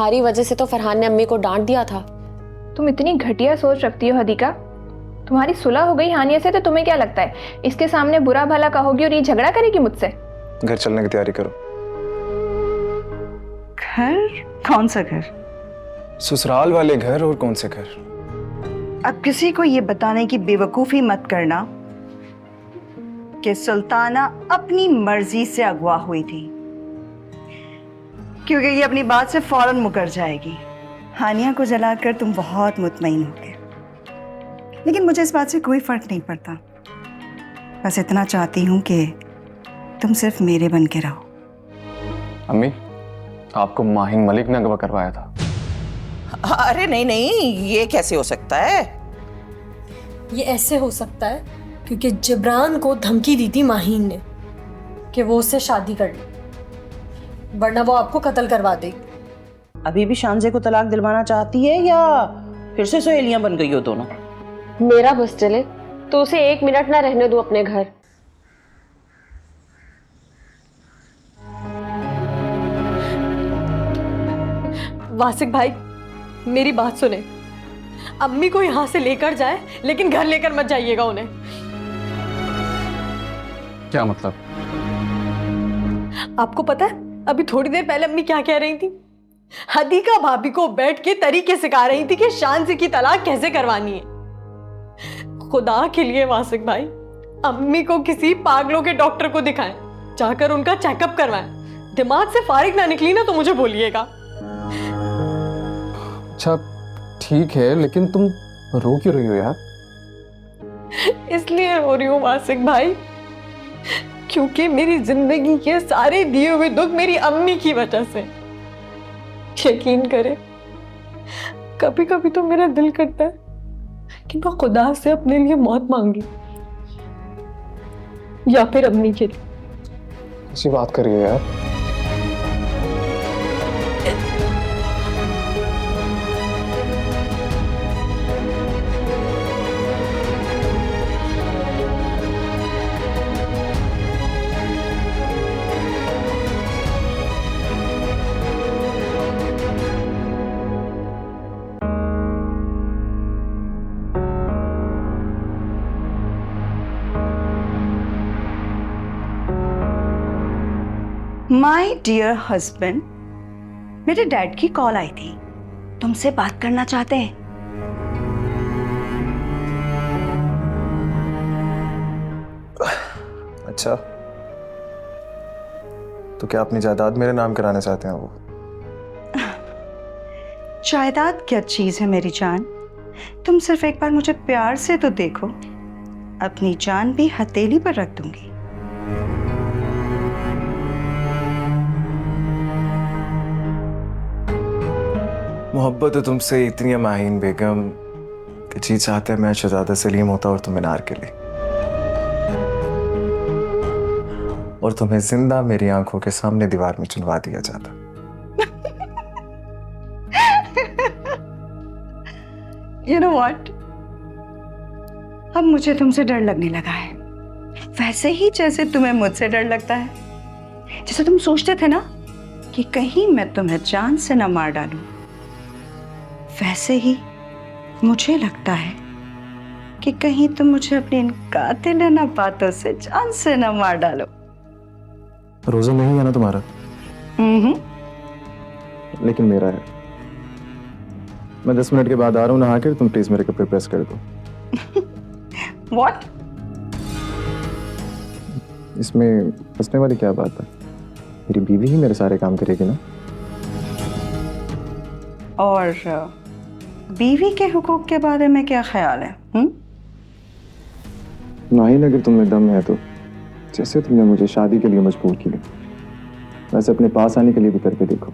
तुम्हारी वजह से तो फरहान ने अम्मी को डांट दिया था। तुम इतनी घटिया सोच रखती हो हदीका। तुम्हारी सुलह हो गई हानिया से तो तुम्हें क्या लगता है इसके सामने बुरा भला कहोगी और ये झगड़ा करेगी मुझसे? घर चलने की तैयारी करो। घर? कौन सा घर? ससुराल वाले घर। और कौन से घर? अब किसी को ये बताने की बेवकूफी मत करना कि सुल्ताना अपनी मर्जी से अगवा हुई थी, क्योंकि ये अपनी बात से फौरन मुकर जाएगी। हानिया को जलाकर तुम बहुत मुतमईन हो गए, लेकिन मुझे इस बात से कोई फर्क नहीं पड़ता। बस इतना चाहती हूं कि तुम सिर्फ मेरे बन के रहो। अम्मी, आपको माहिन मलिक ने अगवा करवाया था? अरे नहीं नहीं, ये कैसे हो सकता है? ये ऐसे हो सकता है क्योंकि जिब्रान को धमकी दी थी माहीन ने कि वो उससे शादी कर ले, वरना वो आपको कत्ल करवा देगी। अभी भी शानजे को तलाक दिलवाना चाहती है या फिर से सहेलियां बन गई हो दोनों? मेरा बस चले तो उसे 1 मिनट ना रहने दो अपने घर। वासिक भाई, मेरी बात सुने। अम्मी को यहाँ से लेकर जाए, लेकिन घर लेकर मत जाइएगा उन्हें। क्या मतलब? आपको पता है अभी थोड़ी देर पहले अम्मी क्या कह रही थी? हदीका भाभी को बैठ के तरीके सिखा रही थी कि शानजी की तलाक कैसे करवानी है। खुदा के लिए वासिक भाई, अम्मी को किसी पागलों के डॉक्टर को दिखाएं, जाकर उनका चेकअप करवाएं। दिमाग से फारिग ना निकली ना तो मुझे बोलिएगा। अच्छा ठीक है, लेकिन तुम रो क्यों रही हो यार? इसलिए रो रही हूँ वासिक भाई क्योंकि मेरी जिंदगी के सारे दिए हुए दुख मेरी अम्मी की वजह से। यकीन करे, कभी कभी तो मेरा दिल करता है कि मैं खुदा से अपने लिए मौत मांग लूं, या फिर अम्मी के लिए। ऐसी बात कर रही हो यार? माय डियर हस्बैंड, मेरे डैड की कॉल आई थी, तुमसे बात करना चाहते हैं। अच्छा, तो क्या अपनी जायदाद मेरे नाम कराना चाहते हैं वो? जायदाद क्या चीज है मेरी जान, तुम सिर्फ एक बार मुझे प्यार से तो देखो, अपनी जान भी हथेली पर रख दूंगी। मोहब्बत है तुमसे इतनी है माहीन बेगम कि जी चाहते हैं मैं शहजादा सलीम होता और तुम मीनार के लिए, और तुम्हें जिंदा मेरी आंखों के सामने दीवार में चुनवा दिया जाता। You know what? अब मुझे तुमसे डर लगने लगा है, वैसे ही जैसे तुम्हें मुझसे डर लगता है। जैसे तुम सोचते थे ना कि कहीं मैं तुम्हें जान से न मार डालूं, वैसे ही मुझे लगता है कि कहीं तुम मुझे अपनी इन कातिलाना बातों से जान से न मार डालो। रोजा नहीं है ना तुम्हारा? लेकिन मेरा है। मैं 10 मिनट के बाद आ रहा हूँ नहा कर, तुम प्लीज मेरे कपड़े प्रेस कर दो। What? इसमें हंसने वाली क्या बात है? मेरी बीवी ही मेरे सारे काम करेगी ना। और बीवी के हुकूक के बारे में क्या ख्याल है? नहीं, अगर तुम्हें दम है तो जैसे तुमने मुझे शादी के लिए मजबूर किया, वैसे अपने पास आने के लिए भी करके देखो।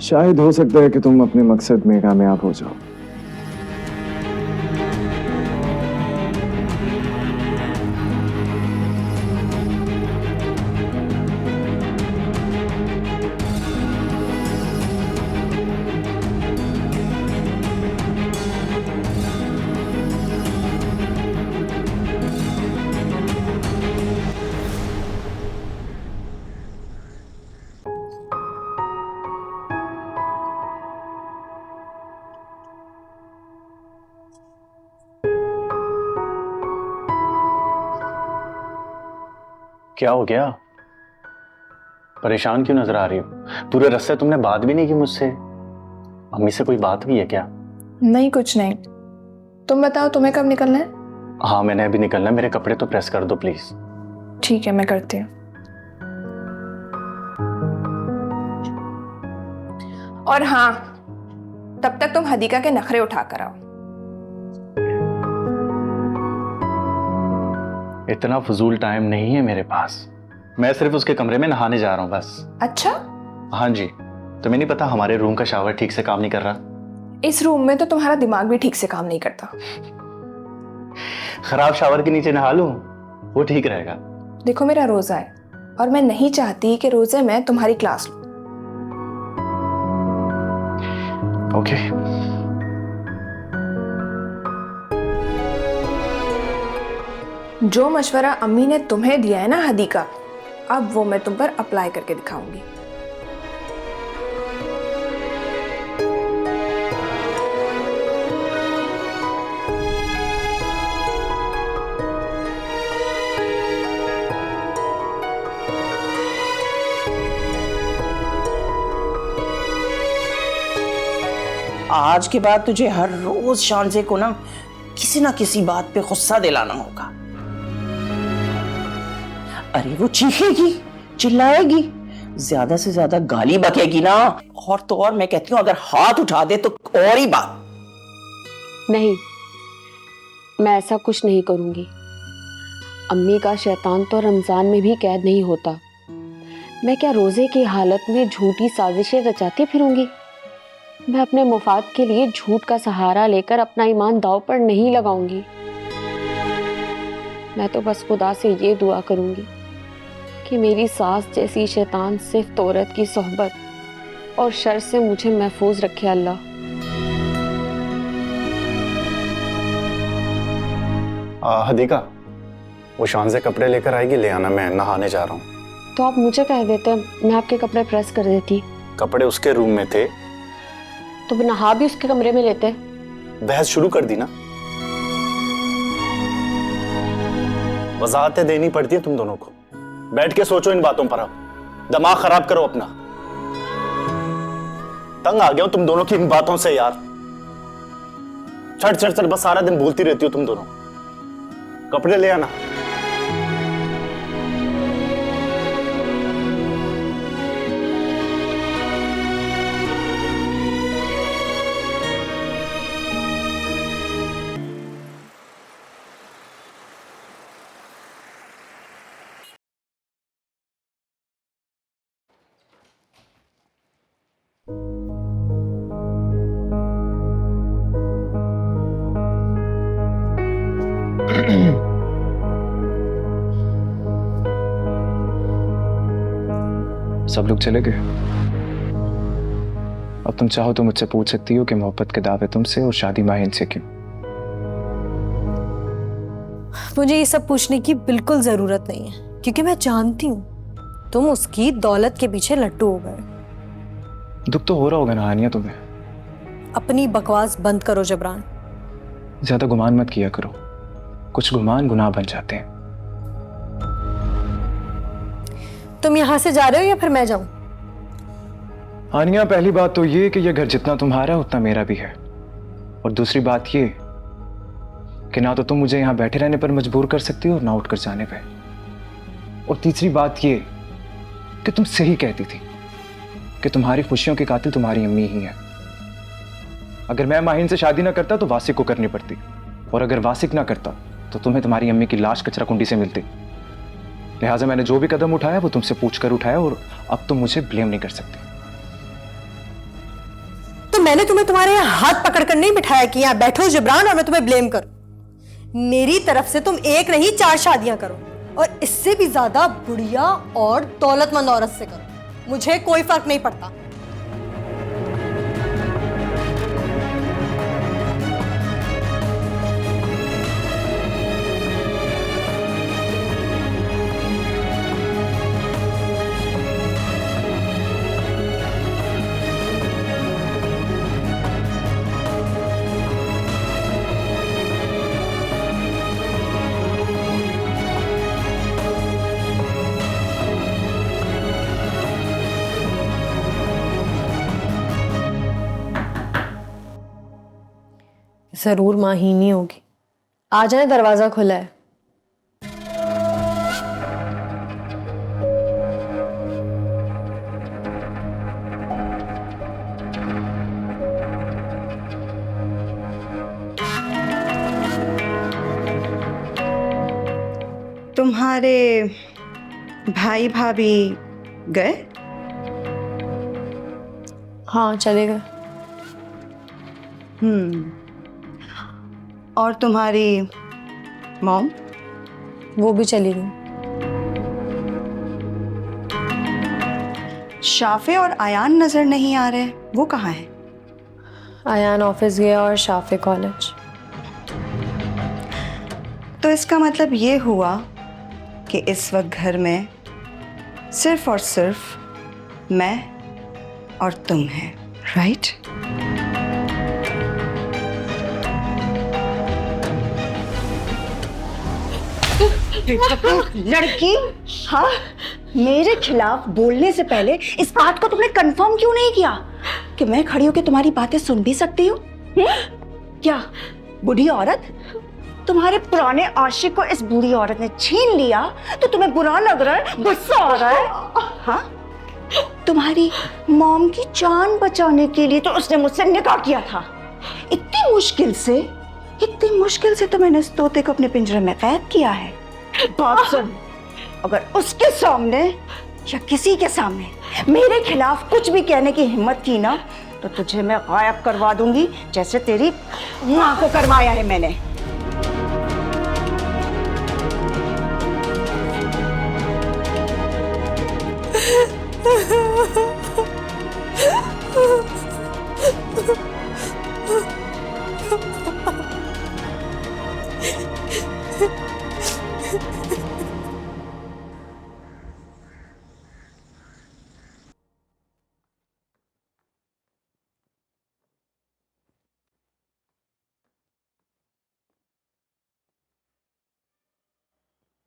शायद हो सकता है कि तुम अपने मकसद में कामयाब हो जाओ। क्या हो गया? परेशान क्यों नजर आ रही हो? पूरे रास्ते तुमने बात भी नहीं की मुझसे। मम्मी से कोई बात भी है क्या? नहीं, कुछ नहीं। तुम बताओ, तुम्हें कब निकलना है? हाँ, मैंने अभी निकलना है। मेरे कपड़े तो प्रेस कर दो प्लीज। ठीक है, मैं करती हूँ। और हाँ, तब तक तुम हदीका के नखरे उठा कर आओ। इतना फजूल टाइम नहीं है मेरे पास। मैं सिर्फ उसके कमरे में नहाने जा रहा हूँ बस। अच्छा? हाँ जी। तुम्हें नहीं पता हमारे रूम का शावर ठीक से काम नहीं कर रहा? इस रूम में तो तुम्हारा दिमाग भी ठीक से काम नहीं करता। खराब शावर के नीचे नहा लूं, वो ठीक रहेगा। देखो, मेरा रोजा है और मैं नहीं चाहती कि रोजे में तुम्हारी क्लास लूं। ओके। जो मशवरा अम्मी ने तुम्हें दिया है ना हदीका, अब वो मैं तुम पर अप्लाई करके दिखाऊंगी। आज के बाद तुझे हर रोज शानजे को ना किसी बात पे गुस्सा दिलाना होगा। अरे वो चीखेगी, चिल्लाएगी, ज्यादा से ज्यादा गाली बकेगी ना, और तो और मैं कहती हूँ अगर हाथ उठा दे तो और ही बात। नहीं, मैं ऐसा कुछ नहीं करूंगी। अम्मी का शैतान तो रमजान में भी कैद नहीं होता। मैं क्या रोजे की हालत में झूठी साजिशें रचाती फिरूंगी? मैं अपने मुफाद के लिए झूठ का सहारा लेकर अपना ईमान दांव पर नहीं लगाऊंगी। मैं तो बस खुदा से ये दुआ करूंगी कि मेरी सास जैसी शैतान सिर्फ तौरत की सोहबत और शर से मुझे महफूज रखे अल्लाह। हदीका, वो शान से कपड़े लेकर आएगी, ले आना, मैं नहाने जा रहा हूँ। तो आप मुझे कह देते, मैं आपके कपड़े प्रेस कर देती। कपड़े उसके रूम में थे तो नहा भी उसके कमरे में लेते। बहस शुरू कर दी ना। वजाहतें देनी पड़ती है तुम दोनों को। बैठ के सोचो इन बातों पर, अब दिमाग खराब करो अपना। तंग आ गया हूं तुम दोनों की इन बातों से यार। चढ़ चढ़ चढ़ बस सारा दिन बोलती रहती हो तुम दोनों। कपड़े ले आना। सब लोग चले गए। अब तुम चाहो तो मुझसे पूछ सकती हो कि मोहब्बत के दावे तुमसे और शादी माहिन से क्यों? मुझे ये सब पूछने की बिल्कुल जरूरत नहीं है, क्योंकि मैं जानती हूँ तुम उसकी दौलत के पीछे लट्टू हो गए। दुख तो हो रहा होगा ना हानिया तुम्हें। अपनी बकवास बंद करो जबरान। ज्यादा गुमान मत किया करो, कुछ गुमान गुनाह बन जाते हैं। तुम यहाँ से जा रहे हो या फिर मैं जाऊं? हानिया, पहली बात तो ये कि यह घर जितना तुम्हारा है उतना मेरा भी है, और दूसरी बात ये कि ना तो तुम मुझे यहाँ बैठे रहने पर मजबूर कर सकती हो और ना उठकर जाने पे। और तीसरी बात ये कि तुम सही कहती थी कि तुम्हारी खुशियों की कातिल तुम्हारी अम्मी ही है। अगर मैं माहिन से शादी ना करता तो वासिक को करनी पड़ती, और अगर वासिक ना करता तो तुम्हें तुम्हारी अम्मी की लाश कचरा कुंडी से मिलती। लिहाजा मैंने जो भी कदम उठाया वो तुमसे पूछकर उठाया, और अब तुम मुझे ब्लेम नहीं कर सकते। तो मैंने तुम्हें तुम्हारे यहाँ हाथ पकड़कर नहीं बिठाया कि यहाँ बैठो जबरान और मैं तुम्हें ब्लेम करूं। मेरी तरफ से तुम एक नहीं 4 शादियां करो, और इससे भी ज्यादा बुढ़िया और दौलतमंद औरत से करो। मुझे कोई फर्क नहीं पड़ता। जरूर माँ ही नहीं होगी। आ जाए, दरवाजा खुला है। तुम्हारे भाई भाभी गए? हाँ, चले गए। और तुम्हारी मॉम? वो भी चली गई। शाफे और आयान नजर नहीं आ रहे, वो कहाँ है? आयान ऑफिस गया और शाफे कॉलेज। तो इसका मतलब ये हुआ कि इस वक्त घर में सिर्फ और सिर्फ मैं और तुम हैं, राइट? लड़की, हाँ, मेरे खिलाफ बोलने से पहले इस बात को तुमने कंफर्म क्यों नहीं किया कि मैं खड़ी होकर तुम्हारी बातें सुन भी सकती हूँ? क्या बूढ़ी औरत, तुम्हारे पुराने आशिक को इस बूढ़ी औरत ने छीन लिया तो तुम्हें बुरा लग रहा है, गुस्सा आ रहा है? हाँ, तुम्हारी मॉम की जान बचाने के लिए तो उसने मुझसे निकाह किया था। इतनी मुश्किल से तो मैंने उस तोते को अपने पिंजरे में कैद किया है। बात सुन, अगर उसके सामने या किसी के सामने मेरे खिलाफ कुछ भी कहने की हिम्मत की ना, तो तुझे मैं गायब करवा दूंगी, जैसे तेरी माँ को करवाया है मैंने।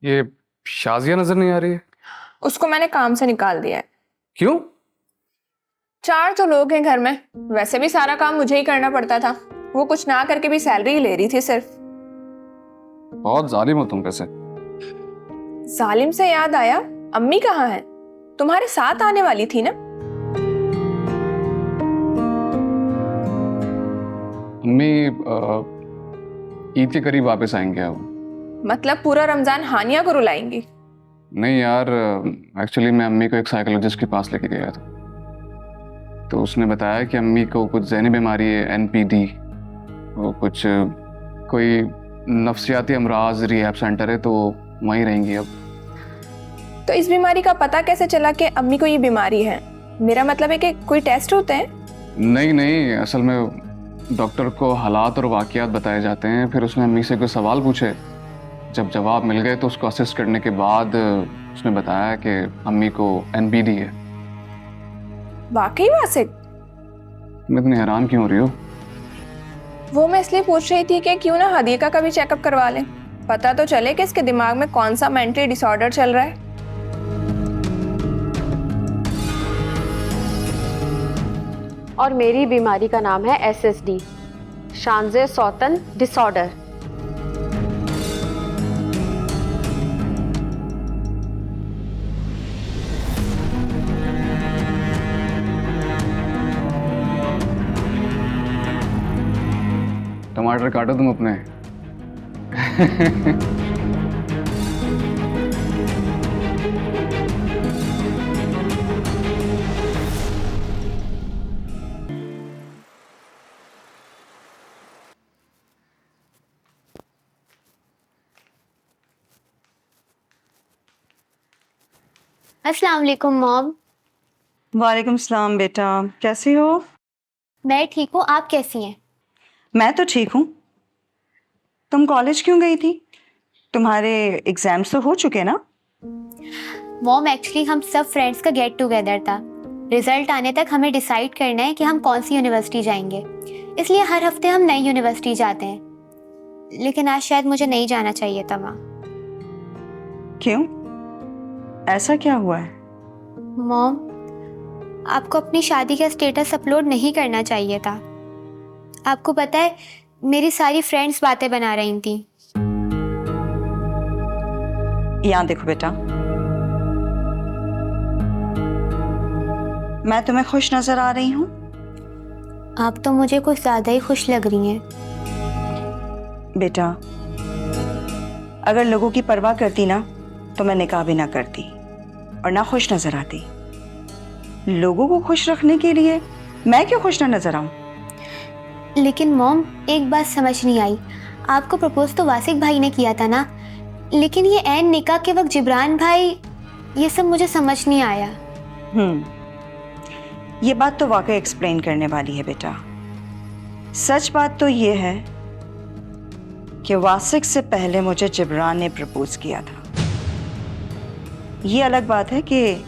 ये शाजिया नजर नहीं आ रही है। उसको मैंने काम से निकाल दिया है। क्यों? 4 जो लोग हैं घर में, वैसे भी सारा काम मुझे ही करना पड़ता था। वो कुछ ना करके भी सैलरी ले रही थी सिर्फ। बहुत जालिम हो तुम वैसे। जालिम से याद आया, अम्मी कहाँ है? तुम्हारे साथ आने वाली थी ना? अम्मी ईद के करीब वापस आएंगे अब। मतलब पूरा रमजान हानिया को रुलाएंगी? नहीं यार, एक्चुअली मैं अम्मी को एक साइकोलॉजिस्ट के पास लेके गया था, तो उसने बताया कि अम्मी को कुछ ज़हनी बीमारी है, NPD, वो कुछ कोई नफ्सियाती अमराज रिहैब सेंटर है, तो वहीं रहेंगी अब। तो इस बीमारी का पता कैसे चला कि अम्मी को ये बीमारी है? मेरा मतलब है कि कोई टेस्ट होते हैं? नहीं, असल में डॉक्टर को हालात और वाक़यात बताए जाते हैं, फिर उसने अम्मी से कोई सवाल पूछे, जब जवाब मिल गए तो उसको असिस्ट करने के बाद उसने बताया कि अम्मी को NPD है। वाकई वासिक? तुम इतनी हैरान क्यों हो रही हो? वो मैं इसलिए पूछ रही थी कि क्यों ना हदीका का भी चेकअप करवा लें, पता तो चले कि इसके दिमाग में कौन सा मेंटली डिसऑर्डर चल रहा है। और मेरी बीमारी का नाम है SSD, शानज़े सौतन डिसऑर्डर। टमाटर काटो तुम अपने। अस्सलाम वालेकुम मॉम। वालेकुम सलाम बेटा, कैसी हो? मैं ठीक हूँ, आप कैसी हैं? मैं तो ठीक हूँ। तुम कॉलेज क्यों गई थी? तुम्हारे एग्जाम्स तो हो चुके ना? मॉम एक्चुअली हम सब फ्रेंड्स का गेट टुगेदर था। रिजल्ट आने तक हमें डिसाइड करना है कि हम कौन सी यूनिवर्सिटी जाएंगे, इसलिए हर हफ्ते हम नई यूनिवर्सिटी जाते हैं। लेकिन आज शायद मुझे नहीं जाना चाहिए था वहाँ। क्यों? ऐसा क्या हुआ है? मॉम, आपको अपनी शादी का स्टेटस अपलोड नहीं करना चाहिए था। आपको पता है मेरी सारी फ्रेंड्स बातें बना रही थी। यहाँ देखो बेटा, मैं तुम्हें खुश नजर आ रही हूँ? आप तो मुझे कुछ ज़्यादा ही खुश लग रही हैं। बेटा, अगर लोगों की परवाह करती ना तो मैं निकाह भी ना करती और ना खुश नजर आती। लोगों को खुश रखने के लिए मैं क्यों खुश ना नजर आऊं? लेकिन मॉम, एक बात समझ नहीं आई। आपको प्रपोज तो वासिक भाई ने किया था ना, लेकिन ये ऐन निकाह के वक्त जिब्रान भाई, ये सब मुझे समझ नहीं आया। ये बात तो वाकई एक्सप्लेन करने वाली है बेटा। सच बात तो ये है कि वासिक से पहले मुझे जिब्रान ने प्रपोज किया था। ये अलग बात है कि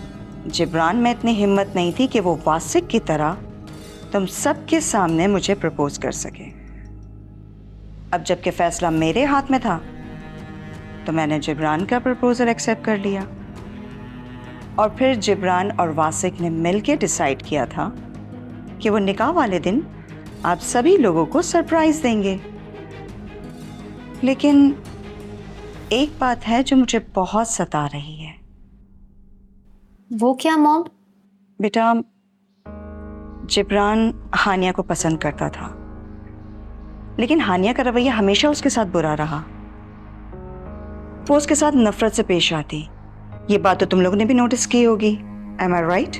जिब्रान में इतनी हिम्मत नहीं थी कि वो वासिक की तरह तुम सबके सामने मुझे प्रपोज कर सके। अब जबकि फैसला मेरे हाथ में था तो मैंने जिब्रान का प्रपोजल एक्सेप्ट कर लिया और फिर जिब्रान और वासिक ने मिलकर डिसाइड किया था कि वो निकाह वाले दिन आप सभी लोगों को सरप्राइज देंगे। लेकिन एक बात है जो मुझे बहुत सता रही है। वो क्या मॉम? बेटा, जिब्रान हानिया को पसंद करता था, लेकिन हानिया का रवैया हमेशा उसके साथ बुरा रहा। वो उसके साथ नफरत से पेश आती। ये बात तो तुम लोगों ने भी नोटिस की होगी। Am I right?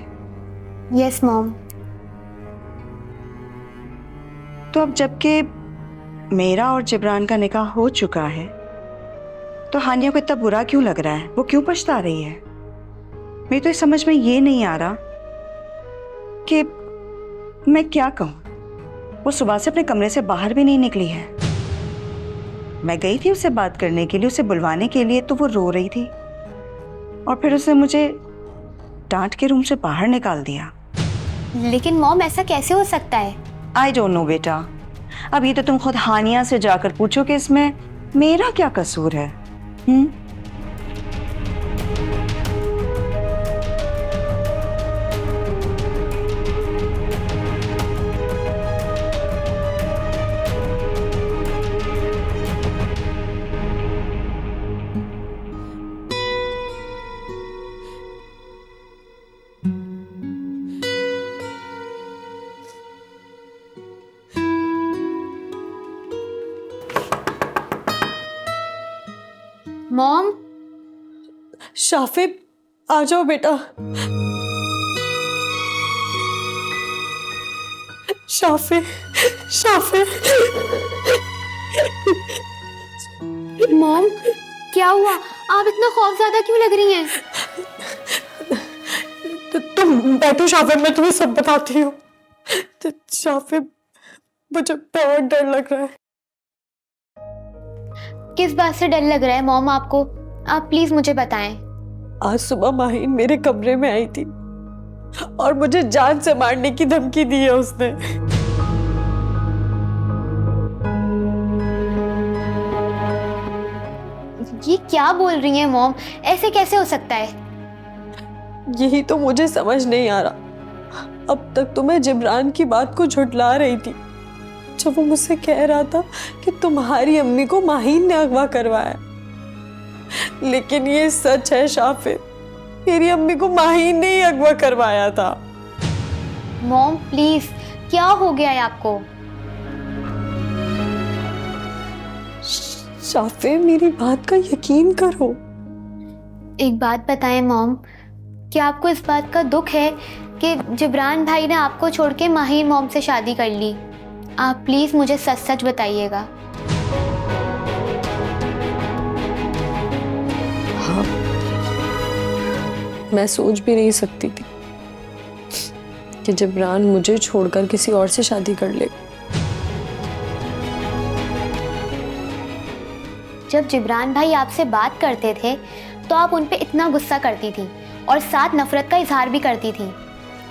Yes mom. तो अब जबकि मेरा और जिब्रान का निकाह हो चुका है तो हानिया को इतना बुरा क्यों लग रहा है? वो क्यों पछता रही है? मेरी तो समझ में ये नहीं आ रहा कि मैं क्या कहूँ। वो सुबह से अपने कमरे से बाहर भी नहीं निकली है। मैं गई थी उससे बात करने के लिए, उसे बुलवाने के लिए, तो वो रो रही थी और फिर उसने मुझे डांट के रूम से बाहर निकाल दिया। लेकिन मॉम, ऐसा कैसे हो सकता है? आई डोंट नो बेटा। अब ये तो तुम खुद हानिया से जाकर पूछो कि इसमें मेरा क्या कसूर है। मॉम, शाफिब, आ जाओ बेटा। शाफिब, शाफिब। मॉम क्या हुआ? आप इतना खौफज़दा क्यों लग रही हैं? तुम बैठो शाफिब, मैं तुम्हें सब बताती हूँ। शाफिब, मुझे बहुत डर लग रहा है। किस बात से डर लग रहा है मॉम आपको? आप प्लीज मुझे बताएं। आज सुबह माहीन मेरे कमरे में आई थी और मुझे जान से मारने की धमकी दी है उसने। ये क्या बोल रही हैं मॉम? ऐसे कैसे हो सकता है? यही तो मुझे समझ नहीं आ रहा। अब तक तो मैं जिब्रान की बात को झुठला रही थी जब वो मुझसे कह रहा था कि तुम्हारी अम्मी को माहीन ने अगवा करवाया, लेकिन ये सच है शाफिर, मेरी अम्मी को माहीन ने ही अगवा करवाया था। मॉम प्लीज, क्या हो गया है आपको? शाफिर, मेरी बात का यकीन करो। एक बात बताएं मॉम, क्या आपको इस बात का दुख है कि जिब्रान भाई ने आपको छोड़ के माहीन मॉम से शादी कर ली? आप प्लीज मुझे सच सच बताइएगा। हाँ, मैं सोच भी नहीं सकती थी कि जिब्रान मुझे छोड़कर किसी और से शादी कर ले। जब जिब्रान भाई आपसे बात करते थे तो आप उन पे इतना गुस्सा करती थी और साथ नफरत का इजहार भी करती थी।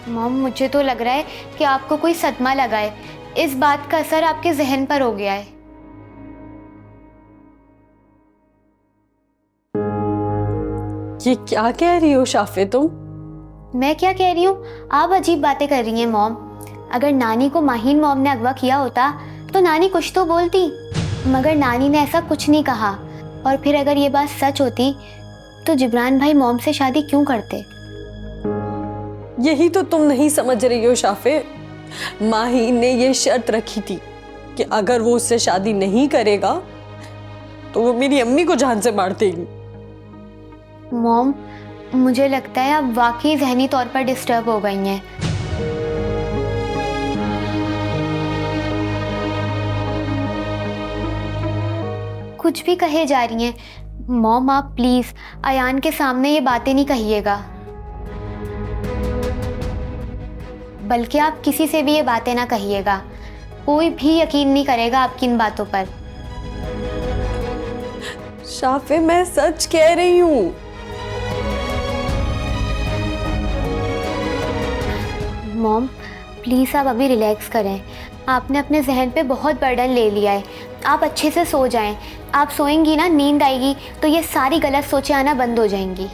मॉम, मुझे तो लग रहा है कि आपको कोई सदमा लगा है। इस बात का असर आपके जहन पर हो गया है। ये क्या कह रही हो शाफिर तुम? मैं क्या कह रही हूँ? आप अजीब बातें कर रही हैं मॉम। अगर नानी को माहीन मॉम ने अगवा किया होता तो नानी कुछ तो बोलती, मगर नानी ने ऐसा कुछ नहीं कहा। और फिर अगर ये बात सच होती तो जिब्रान भाई मॉम से शादी क्यों करते? यही तो तुम नहीं समझ रही हो शाफे। माही ने ये शर्त रखी थी कि अगर वो उससे शादी नहीं करेगा तो वो मेरी अम्मी को जान से मार देगी। मॉम, मुझे लगता है आप वाकई जहनी तौर पर डिस्टर्ब हो गई हैं। कुछ भी कहे जा रही हैं। मॉम, आप प्लीज अयान के सामने ये बातें नहीं कहिएगा, बल्कि आप किसी से भी ये बातें ना कहिएगा। कोई भी यकीन नहीं करेगा आपकी इन बातों पर। शाफे, मैं सच कह रही हूँ। मॉम, प्लीज़ आप अभी रिलैक्स करें। आपने अपने जहन पे बहुत बर्डन ले लिया है। आप अच्छे से सो जाएं। आप सोएंगी ना, नींद आएगी तो ये सारी गलत सोचें आना बंद हो जाएंगी।